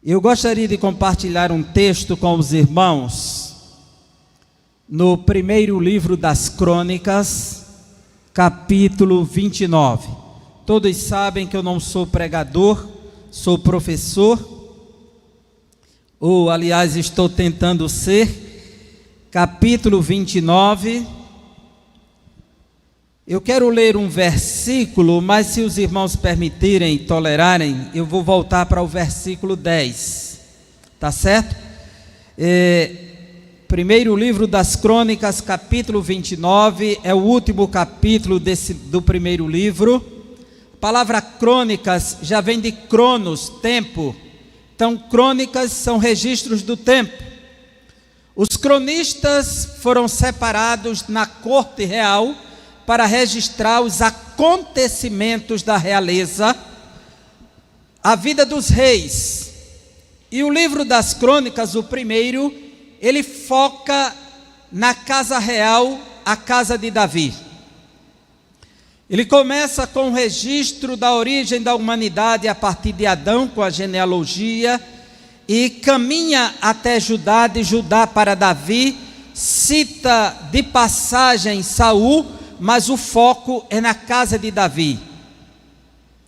Eu gostaria de compartilhar um texto com os irmãos no primeiro livro das Crônicas, capítulo 29. Todos sabem que eu não sou pregador, sou professor, ou aliás estou tentando ser. Capítulo 29. Eu quero ler um versículo, mas se os irmãos permitirem e tolerarem, eu vou voltar para o versículo 10, tá certo? Primeiro livro das Crônicas, capítulo 29, é o último capítulo do primeiro livro. A palavra crônicas já vem de cronos, tempo. Então, crônicas são registros do tempo. Os cronistas foram separados na corte real para registrar os acontecimentos da realeza, a vida dos reis. E o livro das Crônicas, o primeiro, ele foca na casa real, a casa de Davi. Ele começa com o registro da origem da humanidade a partir de Adão, com a genealogia, e caminha até Judá, de Judá para Davi, cita de passagem Saul, mas o foco é na casa de Davi.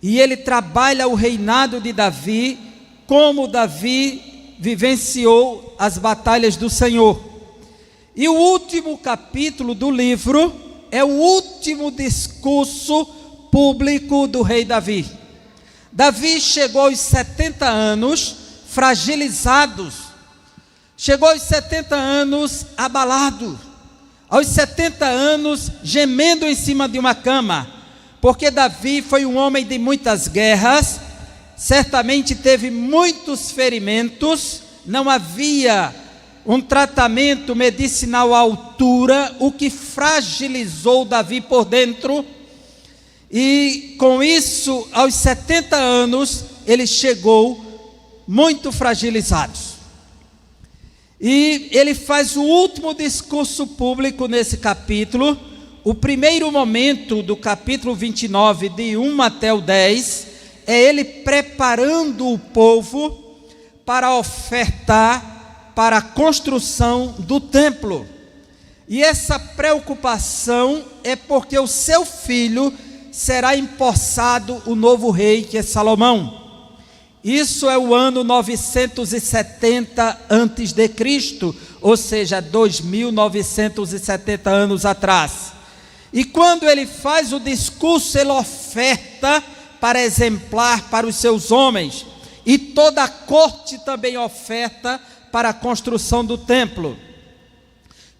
E ele trabalha o reinado de Davi, como Davi vivenciou as batalhas do Senhor. E o último capítulo do livro é o último discurso público do rei Davi. Davi chegou aos 70 anos fragilizados, chegou aos 70 anos abalado, aos 70 anos gemendo em cima de uma cama, porque Davi foi um homem de muitas guerras, certamente teve muitos ferimentos, não havia um tratamento medicinal à altura, o que fragilizou Davi por dentro, e com isso, aos 70 anos, ele chegou muito fragilizado. E ele faz o último discurso público nesse capítulo. O primeiro momento do capítulo 29, de 1 até o 10, é ele preparando o povo para ofertar para a construção do templo. E essa preocupação é porque o seu filho será empossado o novo rei, que é Salomão. Isso é o ano 970 antes de Cristo, ou seja, 2.970 anos atrás. E quando ele faz o discurso, ele oferta para exemplar para os seus homens, e toda a corte também oferta para a construção do templo.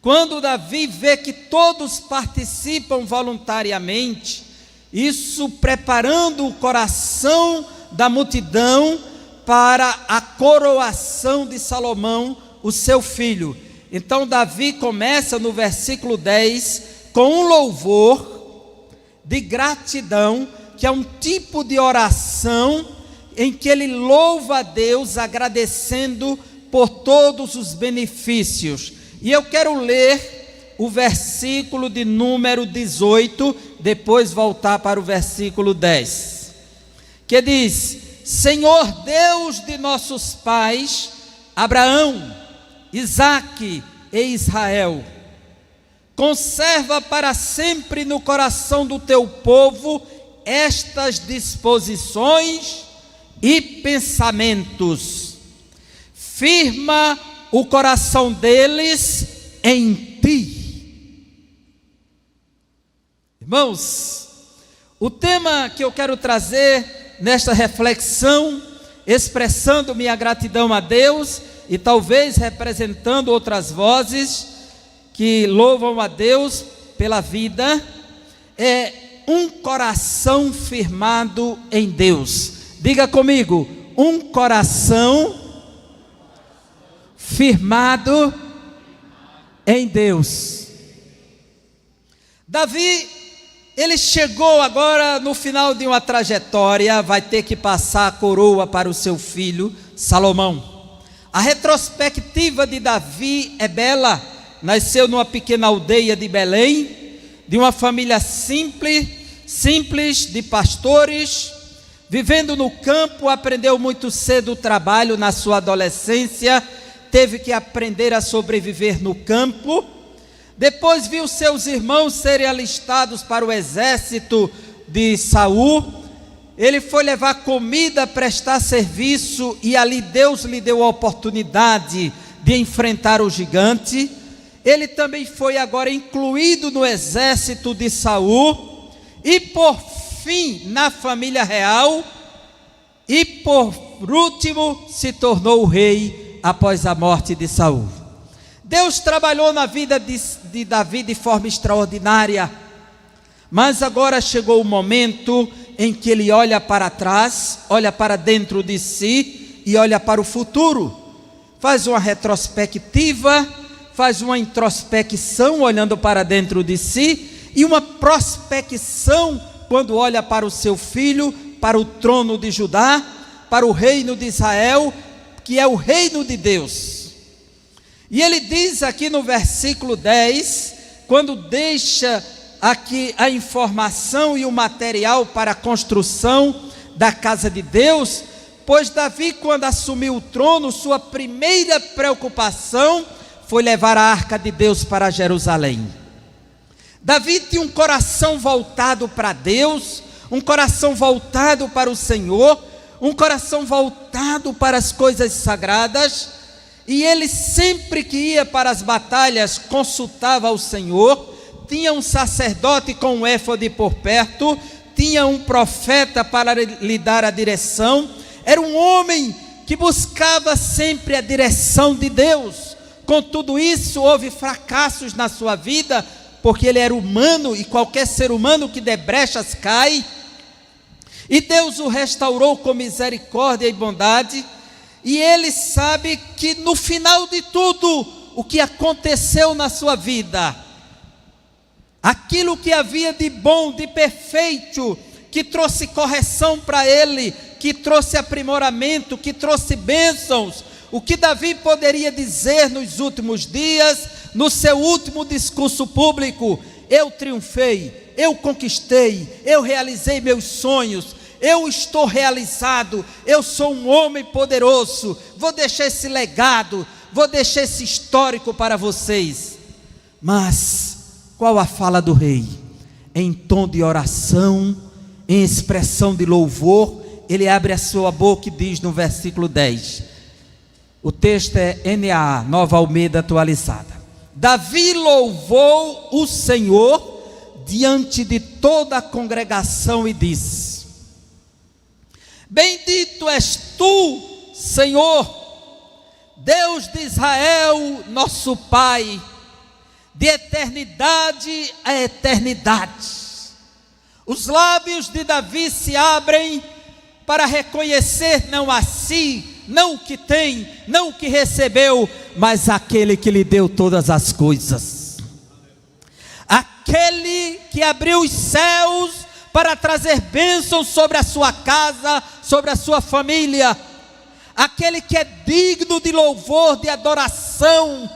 Quando Davi vê que todos participam voluntariamente, isso preparando o coração da multidão para a coroação de Salomão, o seu filho. Então Davi começa no versículo 10 com um louvor de gratidão, que é um tipo de oração em que ele louva a Deus, agradecendo por todos os benefícios. E eu quero ler o versículo de número 18, depois voltar para o versículo 10. Que diz: Senhor Deus de nossos pais, Abraão, Isaque e Israel, conserva para sempre no coração do teu povo estas disposições e pensamentos. Firma o coração deles em ti. Irmãos, o tema que eu quero trazer nesta reflexão, expressando minha gratidão a Deus e talvez representando outras vozes que louvam a Deus pela vida, é um coração firmado em Deus. Diga comigo: um coração firmado em Deus. Davi, ele chegou agora no final de uma trajetória, vai ter que passar a coroa para o seu filho Salomão. A retrospectiva de Davi é bela. Nasceu numa pequena aldeia de Belém, de uma família simples de pastores, Vivendo no campo, aprendeu muito cedo o trabalho. Na sua adolescência, teve que aprender a sobreviver no campo. Depois viu seus irmãos serem alistados para o exército de Saul. Ele foi levar comida, prestar serviço, e ali Deus lhe deu a oportunidade de enfrentar o gigante. Ele também foi agora incluído no exército de Saul, e por fim na família real, e por último se tornou o rei após a morte de Saul. Deus trabalhou na vida de Davi de forma extraordinária, mas agora chegou o momento em que ele olha para trás, olha para dentro de si e olha para o futuro. Faz uma retrospectiva, faz uma introspecção olhando para dentro de si, e uma prospecção quando olha para o seu filho, para o trono de Judá, para o reino de Israel, que é o reino de Deus. E ele diz aqui no versículo 10, quando deixa aqui a informação e o material para a construção da casa de Deus: pois Davi, quando assumiu o trono, sua primeira preocupação foi levar a arca de Deus para Jerusalém. Davi tinha um coração voltado para Deus, um coração voltado para o Senhor, um coração voltado para as coisas sagradas, e ele sempre que ia para as batalhas consultava o Senhor. Tinha um sacerdote com um éfode por perto, tinha um profeta para lhe dar a direção. Era um homem que buscava sempre a direção de Deus. Com tudo isso, houve fracassos na sua vida, porque ele era humano, e qualquer ser humano que der brechas cai. E Deus o restaurou com misericórdia e bondade, e ele sabe que no final de tudo, o que aconteceu na sua vida, aquilo que havia de bom, de perfeito, que trouxe correção para ele, que trouxe aprimoramento, que trouxe bênçãos, o que Davi poderia dizer nos últimos dias, no seu último discurso público: eu triunfei, eu conquistei, eu realizei meus sonhos, eu estou realizado, eu sou um homem poderoso, vou deixar esse legado, vou deixar esse histórico para vocês. Mas qual a fala do rei? Em tom de oração, em expressão de louvor, ele abre a sua boca e diz no versículo 10, o texto é NAA, Nova Almeida Atualizada: Davi louvou o Senhor diante de toda a congregação e disse: bendito és tu, Senhor, Deus de Israel, nosso Pai, de eternidade a eternidade. Os lábios de Davi se abrem para reconhecer não a si, não o que tem, não o que recebeu, mas aquele que lhe deu todas as coisas. Aquele que abriu os céus para trazer bênçãos sobre a sua casa, sobre a sua família. Aquele que é digno de louvor, de adoração.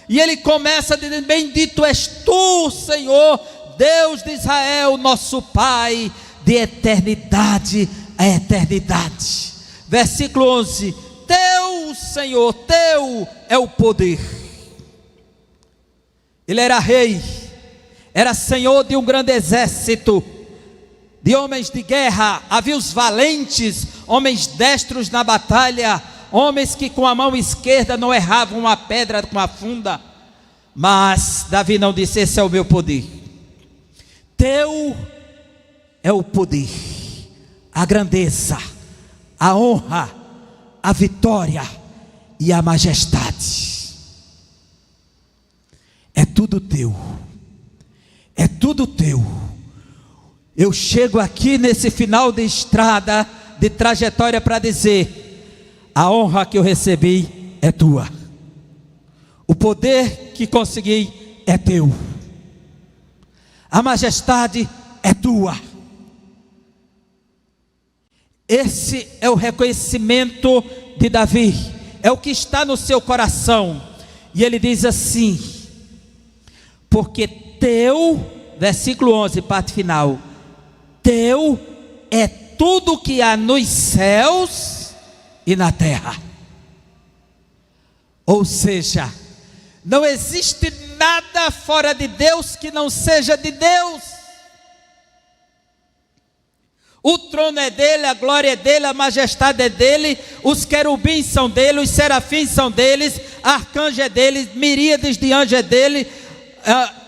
E ele começa dizendo: bendito és tu, Senhor, Deus de Israel, nosso Pai, de eternidade a eternidade. Versículo 11: teu, Senhor, teu é o poder. Ele era rei, era senhor de um grande exército, de homens de guerra. Havia os valentes, homens destros na batalha, homens que com a mão esquerda não erravam uma pedra com a funda. Mas Davi não disse: esse é o meu poder. Teu é o poder, a grandeza, a honra, a vitória e a majestade. É tudo teu, é tudo teu. Eu chego aqui nesse final de estrada, de trajetória, para dizer: a honra que eu recebi é tua, o poder que consegui é teu, a majestade é tua. Esse é o reconhecimento de Davi, é o que está no seu coração. E ele diz assim: porque teu, versículo 11, parte final, teu é tudo que há nos céus e na terra. Ou seja, não existe nada fora de Deus que não seja de Deus. O trono é dele, a glória é dele, a majestade é dele, os querubins são dele, os serafins são deles, arcanjo é dele, miríades de anjos é dele,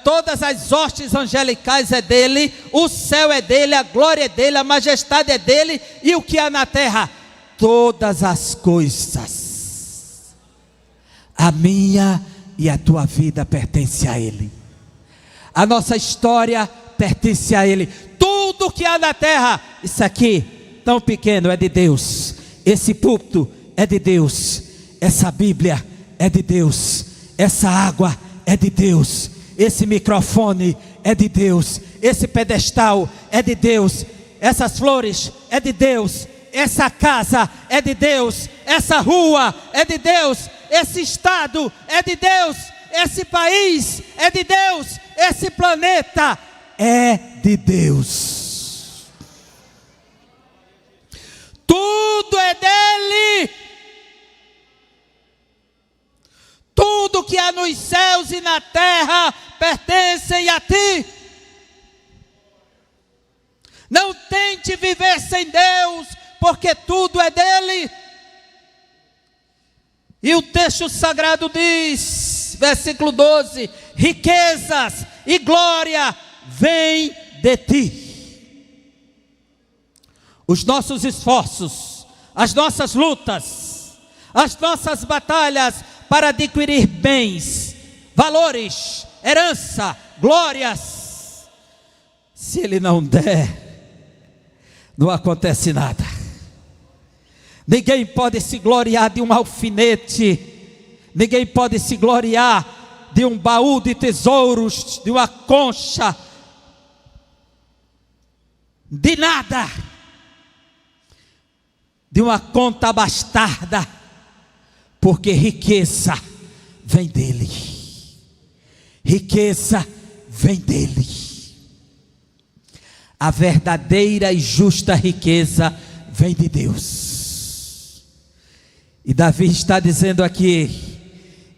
todas as hostes angelicais é dele, o céu é dele, a glória é dele, a majestade é dele, e o que há na terra? Todas as coisas. A minha e a tua vida pertence a ele. A nossa história pertence a ele. Tudo que há na terra, isso aqui, tão pequeno, é de Deus. Esse púlpito é de Deus. Essa Bíblia é de Deus. Essa água é de Deus. Esse microfone é de Deus. Esse pedestal é de Deus. Essas flores é de Deus. Essa casa é de Deus. Essa rua é de Deus. Esse estado é de Deus. Esse país é de Deus. Esse planeta é de Deus. Tudo é dele. Tudo que há nos céus e na terra pertencem a ti. Não tente viver sem Deus, porque tudo é dele. E o texto sagrado diz, versículo 12: riquezas e glória vêm de ti. Os nossos esforços, as nossas lutas, as nossas batalhas para adquirir bens, valores, herança, glórias, se ele não der, não acontece nada. Ninguém pode se gloriar de um alfinete, ninguém pode se gloriar de um baú de tesouros, de uma concha, de nada, de uma conta bastarda, porque riqueza vem dele. Riqueza vem dele. A verdadeira e justa riqueza vem de Deus. E Davi está dizendo aqui,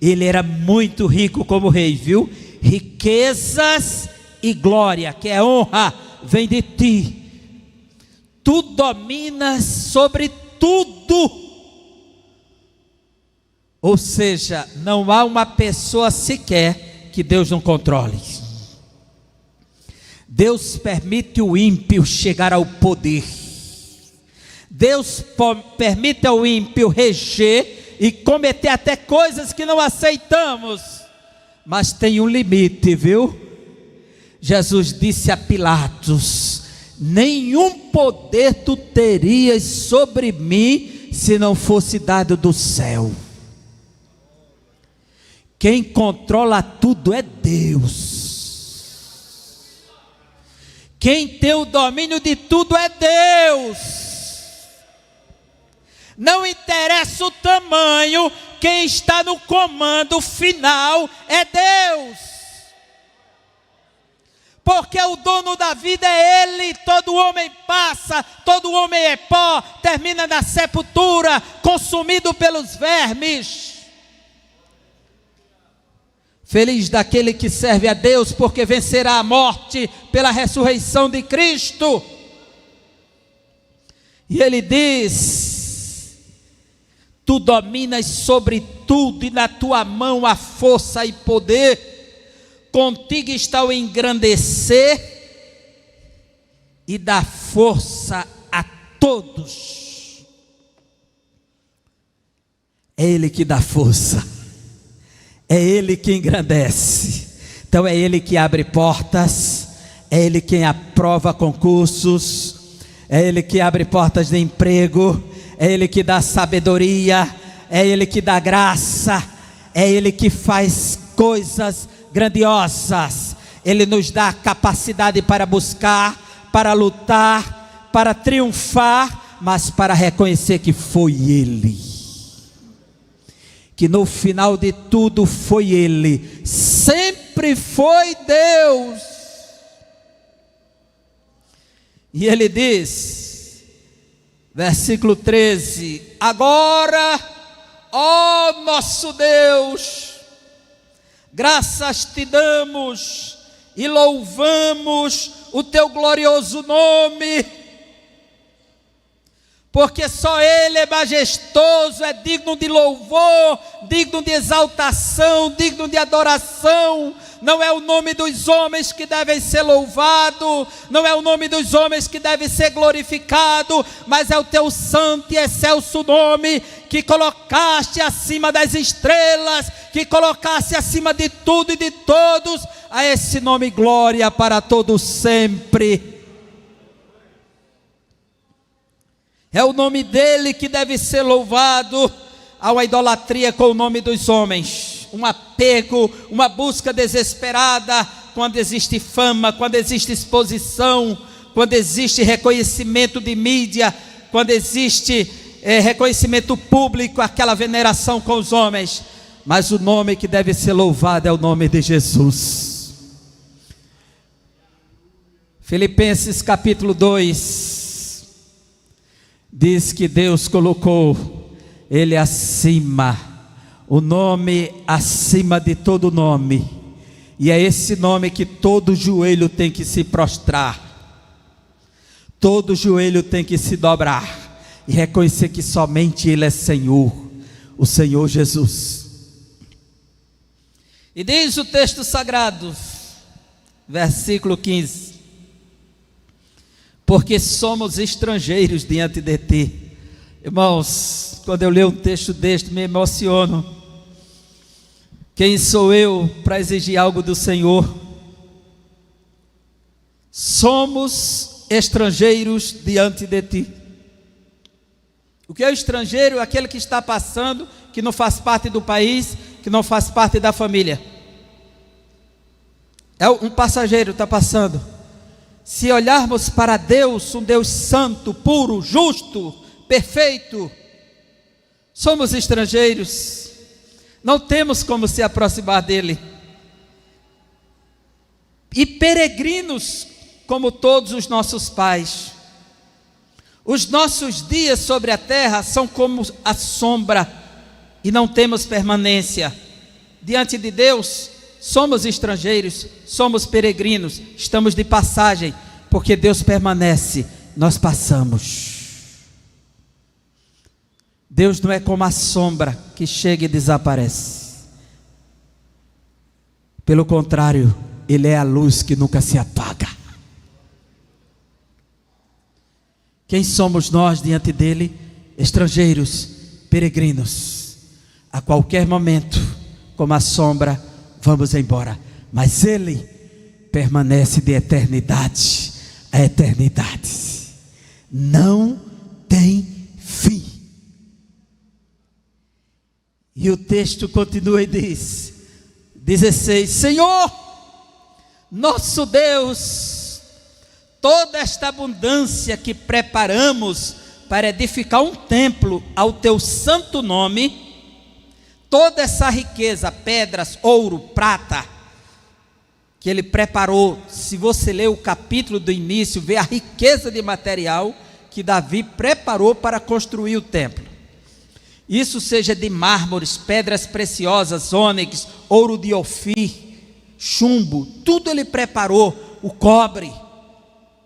ele era muito rico como rei, viu? Riquezas e glória, que é honra, vem de ti. Tu dominas sobre tudo. Ou seja, não há uma pessoa sequer que Deus não controle. Deus permite o ímpio chegar ao poder. Deus permite ao ímpio reger e cometer até coisas que não aceitamos. Mas tem um limite, viu? Jesus disse a Pilatos: nenhum poder tu terias sobre mim se não fosse dado do céu. Quem controla tudo é Deus. Quem tem o domínio de tudo é Deus. Não interessa o tamanho, quem está no comando final é Deus. Porque o dono da vida é Ele. Todo homem passa, todo homem é pó, termina na sepultura, consumido pelos vermes. Feliz daquele que serve a Deus, porque vencerá a morte pela ressurreição de Cristo. E ele diz: tu dominas sobre tudo, e na tua mão há força e poder. Contigo está o engrandecer e dar força a todos. É Ele que dá força. É Ele que engrandece. Então é Ele que abre portas, é Ele quem aprova concursos, é Ele que abre portas de emprego, é Ele que dá sabedoria, é Ele que dá graça, é Ele que faz coisas grandiosas. Ele nos dá capacidade para buscar, para lutar, para triunfar, mas para reconhecer que foi Ele. Que no final de tudo foi Ele, sempre foi Deus. E Ele diz: Versículo 13: agora, ó nosso Deus, graças te damos e louvamos o teu glorioso nome, porque só Ele é majestoso, é digno de louvor, digno de exaltação, digno de adoração. Não é o nome dos homens que devem ser louvado, não é o nome dos homens que deve ser glorificado, mas é o teu santo e excelso nome, que colocaste acima das estrelas, que colocaste acima de tudo e de todos. A esse nome glória para todo sempre. É o nome dele que deve ser louvado. Há uma idolatria com o nome dos homens, um apego, uma busca desesperada, quando existe fama, quando existe exposição, quando existe reconhecimento de mídia, quando existe reconhecimento público, aquela veneração com os homens. Mas o nome que deve ser louvado é o nome de Jesus. Filipenses capítulo 2 diz que Deus colocou Ele acima, o nome acima de todo nome, e é esse nome que todo joelho tem que se prostrar, todo joelho tem que se dobrar e reconhecer que somente Ele é Senhor, o Senhor Jesus. E diz o texto sagrado, versículo 15: porque somos estrangeiros diante de ti. Irmãos, quando eu leio um texto deste, me emociono. Quem sou eu para exigir algo do Senhor? Somos estrangeiros diante de ti. O que é o estrangeiro? Aquele que está passando, que não faz parte do país, que não faz parte da família. É um passageiro, está passando. Se olharmos para Deus, um Deus santo, puro, justo, perfeito, somos estrangeiros, não temos como se aproximar dele, e peregrinos como todos os nossos pais. Os nossos dias sobre a terra são como a sombra e não temos permanência. Diante de Deus somos estrangeiros, somos peregrinos, estamos de passagem, porque Deus permanece, nós passamos. Deus não é como a sombra que chega e desaparece. Pelo contrário, Ele é a luz que nunca se apaga. Quem somos nós diante dEle? Estrangeiros, peregrinos. A qualquer momento, como a sombra, vamos embora, mas Ele permanece de eternidade a eternidade, não tem fim. E o texto continua e diz, 16: Senhor, nosso Deus, toda esta abundância que preparamos para edificar um templo ao teu santo nome, toda essa riqueza, pedras, ouro, prata, que Ele preparou, se você ler o capítulo do início, vê a riqueza de material que Davi preparou para construir o templo. Isso seja de mármores, pedras preciosas, ônix, ouro de Ofir, chumbo, tudo Ele preparou, o cobre,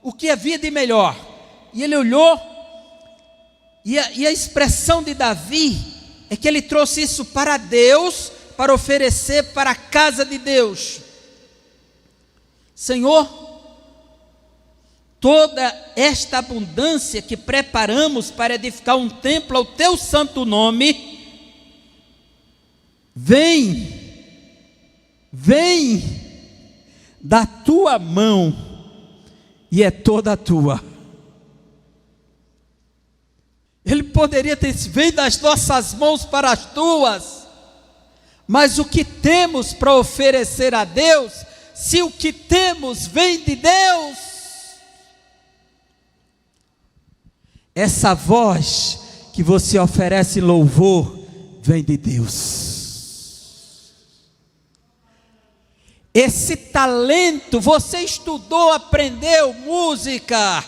o que havia de melhor. E Ele olhou, e a expressão de Davi é que ele trouxe isso para Deus, para oferecer para a casa de Deus. Senhor, toda esta abundância que preparamos para edificar um templo ao teu santo nome, vem da tua mão, e é toda tua. Ele poderia ter dito, vem das nossas mãos para as tuas, mas o que temos para oferecer a Deus, se o que temos vem de Deus, essa voz que você oferece em louvor, vem de Deus. Esse talento, você estudou, aprendeu música,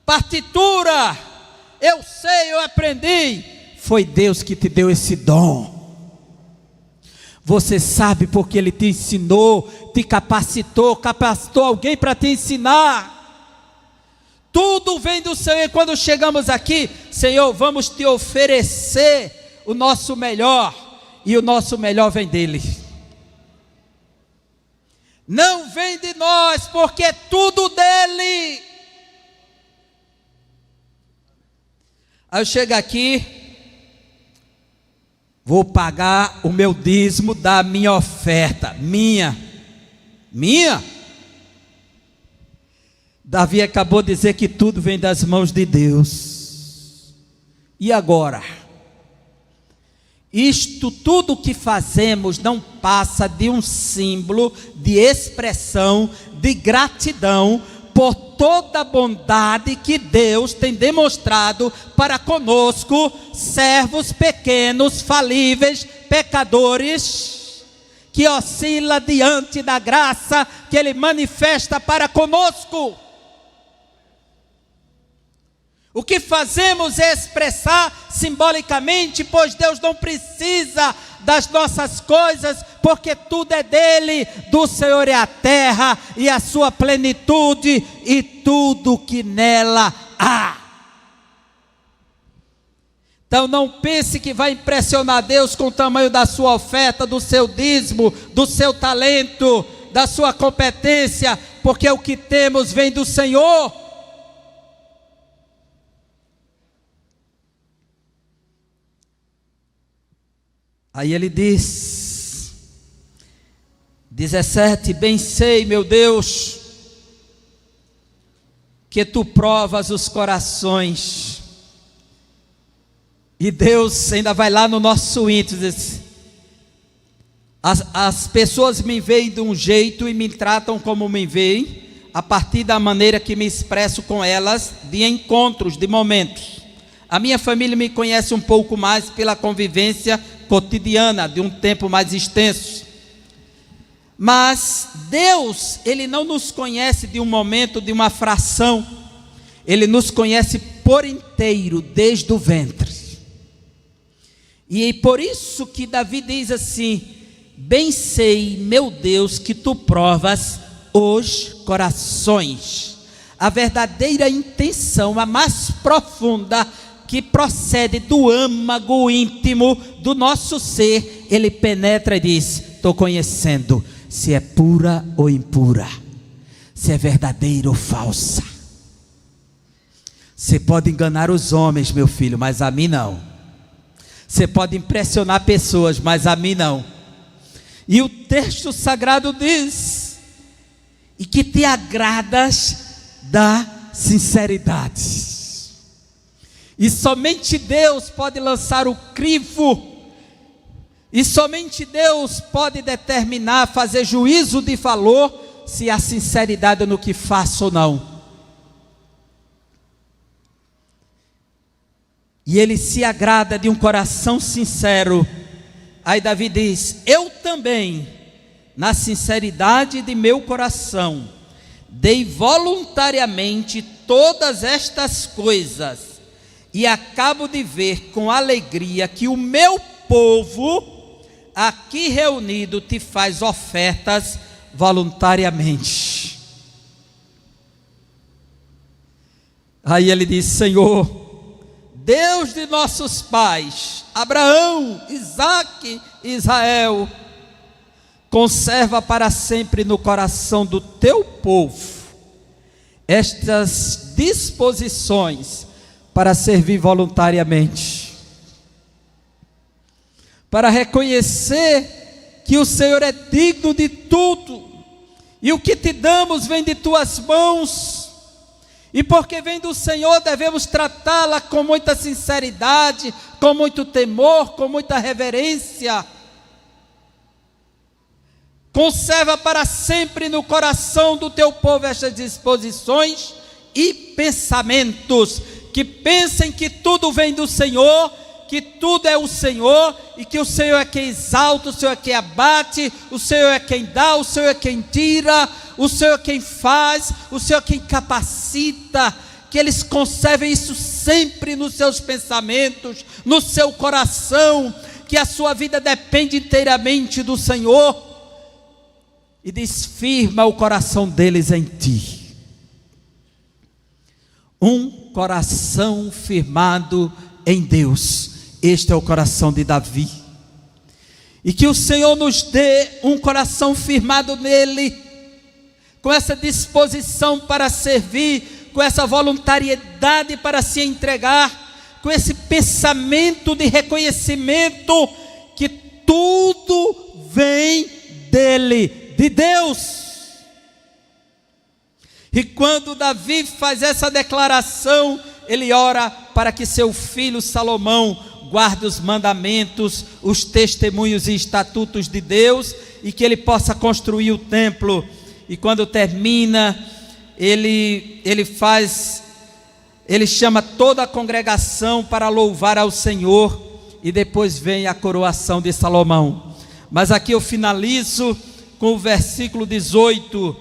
partitura, eu sei, eu aprendi. Foi Deus que te deu esse dom. Você sabe porque Ele te ensinou, te capacitou alguém para te ensinar. Tudo vem do Senhor. E quando chegamos aqui, Senhor, vamos te oferecer o nosso melhor, e o nosso melhor vem dEle. Não vem de nós, porque é tudo dEle. Aí eu chego aqui, vou pagar o meu dízimo da minha oferta. Minha. Davi acabou de dizer que tudo vem das mãos de Deus. E agora? Isto tudo que fazemos não passa de um símbolo de expressão de gratidão por toda a bondade que Deus tem demonstrado para conosco, servos pequenos, falíveis, pecadores, que oscila diante da graça que Ele manifesta para conosco. O que fazemos é expressar simbolicamente, pois Deus não precisa das nossas coisas, porque tudo é dele, do Senhor é a terra e a sua plenitude e tudo que nela há. Então não pense que vai impressionar Deus com o tamanho da sua oferta, do seu dízimo, do seu talento, da sua competência, porque o que temos vem do Senhor. Aí ele diz, 17, bem sei, meu Deus, que tu provas os corações. E Deus ainda vai lá no nosso íntimo, diz, as pessoas me veem de um jeito e me tratam como me veem, a partir da maneira que me expresso com elas, de encontros, de momentos. A minha família me conhece um pouco mais pela convivência cotidiana, de um tempo mais extenso. Mas Deus, Ele não nos conhece de um momento, de uma fração. Ele nos conhece por inteiro, desde o ventre. E por isso que Davi diz assim, bem sei, meu Deus, que tu provas os corações. A verdadeira intenção, a mais profunda, que procede do âmago íntimo do nosso ser, Ele penetra e diz, estou conhecendo se é pura ou impura, se é verdadeira ou falsa. Você pode enganar os homens, meu filho, mas a mim não. Você pode impressionar pessoas, mas a mim não. E o texto sagrado diz, e que te agradas da sinceridade. E somente Deus pode lançar o crivo, e somente Deus pode determinar, fazer juízo de valor, se há sinceridade no que faço ou não. E Ele se agrada de um coração sincero. Aí Davi diz, eu também, na sinceridade de meu coração, dei voluntariamente todas estas coisas, e acabo de ver com alegria que o meu povo aqui reunido te faz ofertas voluntariamente. Aí ele diz, Senhor, Deus de nossos pais, Abraão, Isaque e Israel, conserva para sempre no coração do teu povo estas disposições para servir voluntariamente, para reconhecer que o Senhor é digno de tudo, e o que te damos vem de tuas mãos, e porque vem do Senhor devemos tratá-la com muita sinceridade, com muito temor, com muita reverência. Conserva para sempre no coração do teu povo estas disposições e pensamentos, que pensem que tudo vem do Senhor, que tudo é o Senhor, e que o Senhor é quem exalta, o Senhor é quem abate, o Senhor é quem dá, o Senhor é quem tira, o Senhor é quem faz, o Senhor é quem capacita, que eles conservem isso sempre nos seus pensamentos, no seu coração, que a sua vida depende inteiramente do Senhor, e diz: firma o coração deles em ti. Um coração firmado em Deus, este é o coração de Davi. E que o Senhor nos dê um coração firmado nele, com essa disposição para servir, com essa voluntariedade para se entregar, com esse pensamento de reconhecimento que tudo vem dele, de Deus. E quando Davi faz essa declaração, ele ora para que seu filho Salomão guarde os mandamentos, os testemunhos e estatutos de Deus, e que ele possa construir o templo. E quando termina, ele chama toda a congregação para louvar ao Senhor, e depois vem a coroação de Salomão. Mas aqui eu finalizo com o versículo 18,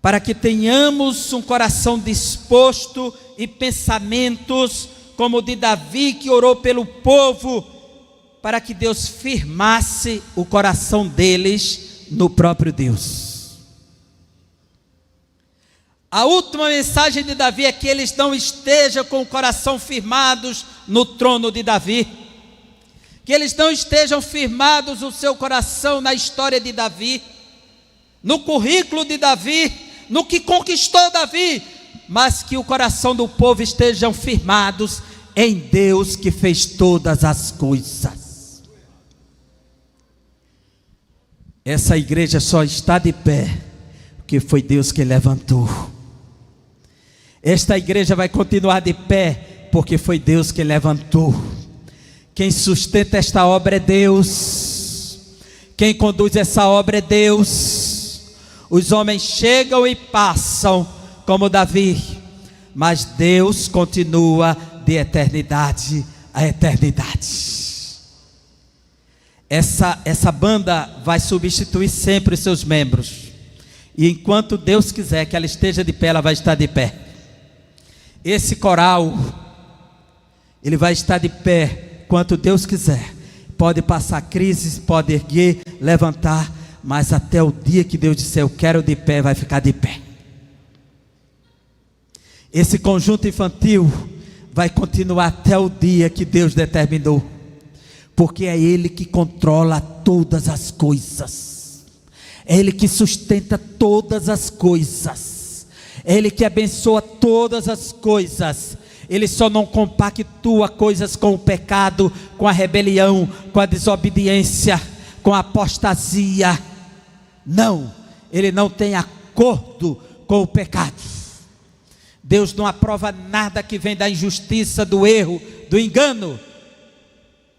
para que tenhamos um coração disposto e pensamentos como o de Davi, que orou pelo povo, para que Deus firmasse o coração deles no próprio Deus. A última mensagem de Davi é que eles não estejam com o coração firmados no trono de Davi, que eles não estejam firmados o seu coração na história de Davi, no currículo de Davi, no que conquistou Davi, mas que o coração do povo estejam firmados em Deus que fez todas as coisas. Essa igreja só está de pé porque foi Deus que levantou. Esta igreja vai continuar de pé porque foi Deus que levantou. Quem sustenta esta obra é Deus. Quem conduz essa obra é Deus. Os homens chegam e passam como Davi, mas Deus continua de eternidade a eternidade. Essa banda vai substituir sempre os seus membros, e enquanto Deus quiser que ela esteja de pé, ela vai estar de pé. Esse coral, ele vai estar de pé quanto Deus quiser. Pode passar crises, pode erguer, levantar, mas até o dia que Deus disser eu quero de pé, vai ficar de pé. Esse conjunto infantil vai continuar até o dia que Deus determinou, porque é Ele que controla todas as coisas, é Ele que sustenta todas as coisas, é Ele que abençoa todas as coisas. Ele só não compactua coisas com o pecado, com a rebelião, com a desobediência, com a apostasia. Não, Ele não tem acordo com o pecado. Deus não aprova nada que vem da injustiça, do erro, do engano.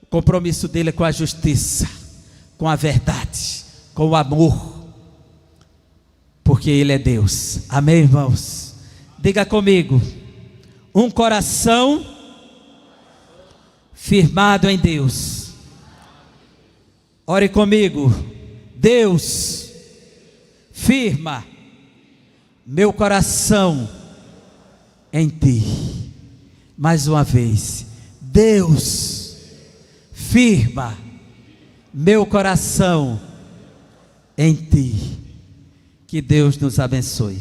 O compromisso dele é com a justiça, com a verdade, com o amor, porque Ele é Deus. Amém, irmãos? Diga comigo: um coração firmado em Deus. Ore comigo: Deus, firma meu coração em ti. Mais uma vez: Deus, firma meu coração em ti. Que Deus nos abençoe.